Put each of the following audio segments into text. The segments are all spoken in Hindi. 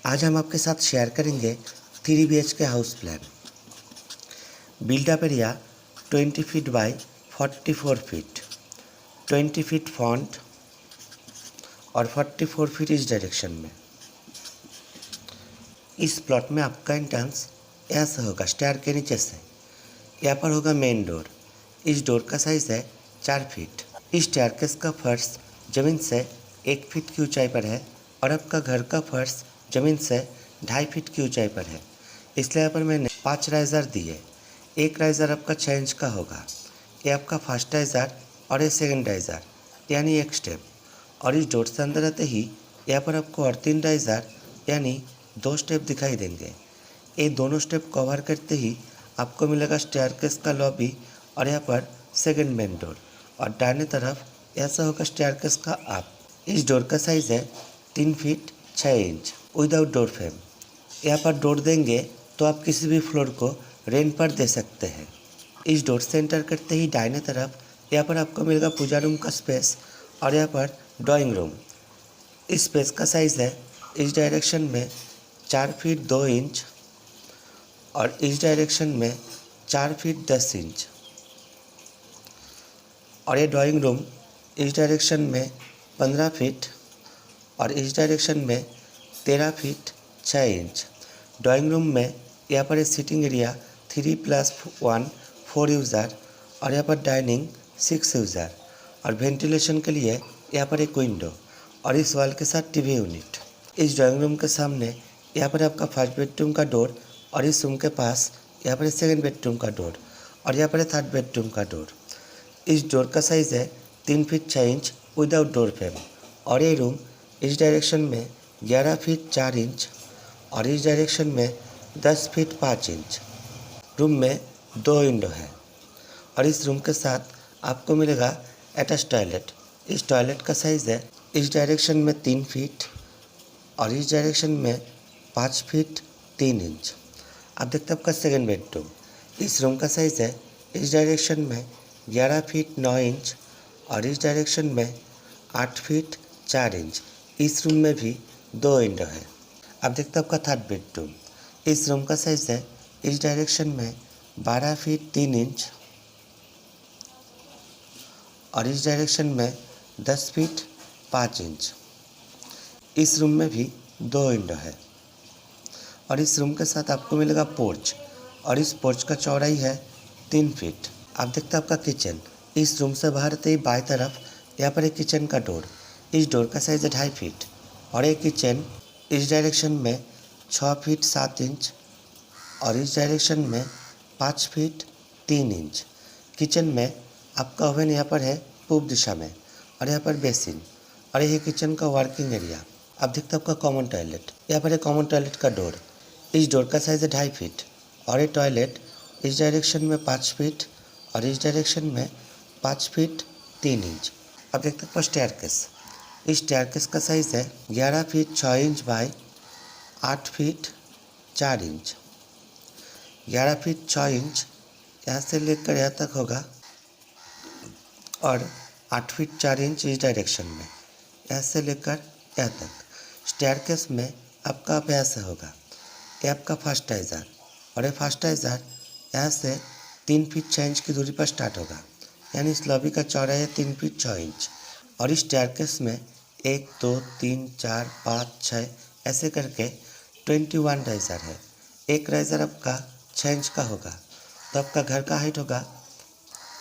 आज हम आपके साथ शेयर करेंगे 3 BHK house plan. Built up area 20 feet by 44 feet, 20 feet front और 44 फीट इस डायरेक्शन में। इस प्लॉट में आपका एंट्रेंस ऐसा होगा, स्टेयर के नीचे से। यहाँ पर होगा मेन डोर। इस डोर का साइज़ है 4 फीट। इस स्टेयरकेस का फर्श ज़मीन से 1 फीट की ऊंचाई पर है और आपका घर का फर्श ज़मीन से 2.5 फीट की ऊंचाई पर है। इसलिए यहाँ पर मैंने 5 राइज़र दिए। एक राइज़र आपका 6 इंच का होगा। ये आपका फर्स्ट राइज़र और ये सेकंड राइज़र, यानी एक स्टेप। और इस डोर से अंदर आते ही यहाँ पर आपको और 3 राइज़र यानी 2 स्टेप दिखाई देंगे। ये दोनों स्टेप कवर करते ही आपको मिलेगा स्टेयरकेस का लॉबी और यहाँ पर सेकंड मेन डोर। और दाहिने तरफ ऐसा होगा स्टेयरकेस का आप। इस डोर का साइज़ है 3 feet 6 inch without door frame. यहाँ पर डोर देंगे तो आप किसी भी फ्लोर को रेंट पर दे सकते हैं। इस डोर से एंटर करते ही दाहिने तरफ यहाँ पर आपको मिलेगा पूजा रूम का स्पेस और यहाँ पर ड्राइंग रूम। इस स्पेस का साइज़ है इस डायरेक्शन में 4 फीट 2 इंच और इस डायरेक्शन में 4 फीट 10 इंच। और ये ड्राइंग रूम इस डायरेक्शन में 15 फीट और इस डायरेक्शन में 13 फीट 6 इंच। ड्राइंग रूम में यहाँ पर सिटिंग एरिया 3+1 4 यूज़र और यहाँ पर डाइनिंग 6 यूज़र और वेंटिलेशन के लिए यहाँ पर एक विंडो और इस वॉल के साथ टीवी यूनिट। इस ड्राइंग रूम के सामने यहाँ पर आपका फर्स्ट बेडरूम का डोर और इस रूम के पास यहाँ पर सेकंड बेडरूम का डोर और यहाँ पर थर्ड बेडरूम का डोर। इस डोर का साइज़ है 3 feet 6 inch without door frame. और ये रूम इस डायरेक्शन में 11 फीट 4 इंच और इस डायरेक्शन में 10 फीट 5 इंच। रूम में 2 विंडो है और इस रूम के साथ आपको मिलेगा अटैच टॉयलेट। इस टॉयलेट का साइज़ है इस डायरेक्शन में 3 फीट और इस डायरेक्शन में 5 फीट 3 इंच। आप देखते हैं आपका सेकेंड बेडरूम। इस रूम का साइज़ है इस डायरेक्शन में 11 फीट 9 इंच और इस डायरेक्शन में 8 फीट 4 इंच। इस रूम में भी 2 विंडो है। अब देखते हैं आपका थर्ड बेडरूम। इस रूम का साइज़ है इस डायरेक्शन में 12 फीट 3 इंच और इस डायरेक्शन में 10 फीट 5 इंच। इस रूम में भी 2 विंडो है और इस रूम के साथ आपको मिलेगा पोर्च और इस पोर्च का चौड़ाई है 3 फीट। आप देखते हैं आपका किचन। इस रूम से बाहर आते ही बाएं तरफ यहाँ पर एक किचन का डोर। इस डोर का साइज़ है 2.5 फीट और एक किचन इस डायरेक्शन में 6 फीट 7 इंच और इस डायरेक्शन में 5 फीट 3 इंच। किचन में आपका ओवन यहाँ पर है पूर्व दिशा में और यहाँ पर बेसिन और यह किचन का वर्किंग एरिया। अब देखते हैं आपका कॉमन टॉयलेट। यहाँ पर एक कॉमन टॉयलेट का डोर। इस डोर का साइज़ है 2.5 फीट और ये टॉयलेट इस डायरेक्शन में 5 फीट और इस डायरेक्शन में 5 फीट 3 इंच। अब देखते हैं स्टेयरकेस। इस स्टेयरकेस का साइज़ है 11 feet 6 inch by 8 feet 4 inch. 11 feet 6 inch यहाँ से लेकर यहाँ तक होगा और 8 फीट 4 इंच इस डायरेक्शन में, यहाँ से लेकर यहाँ तक। स्टेयरकेस में आपका अभ्यास होगा। ये आपका फर्स्ट राइज़र और ये फर्स्ट राइज़र यहाँ से 3 फीट 6 इंच की दूरी पर स्टार्ट होगा, यानी इस लॉबी का चौड़ाई है 3 फीट 6 इंच। और इस स्टेयरकेस में 1 2 3 4 5 6 ऐसे करके 21 राइज़र है। एक राइज़र आपका 6 इंच का होगा तो आपका घर का हाइट होगा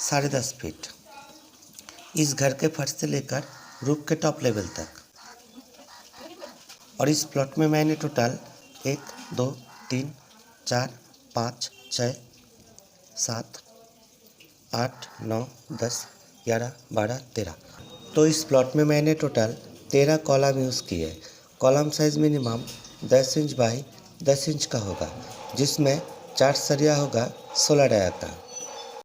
10.5 फीट। इस घर के फर्श से लेकर रूफ के टॉप लेवल तक। और इस प्लॉट में मैंने टोटल 1 2 3 4 5 6 7 8 9 10 11 12 13, तो इस प्लॉट में मैंने टोटल 13 कॉलम यूज़ किए। Column size minimum 10 inch by 10 inch का होगा, जिसमें 4 सरिया होगा 16 डाया का।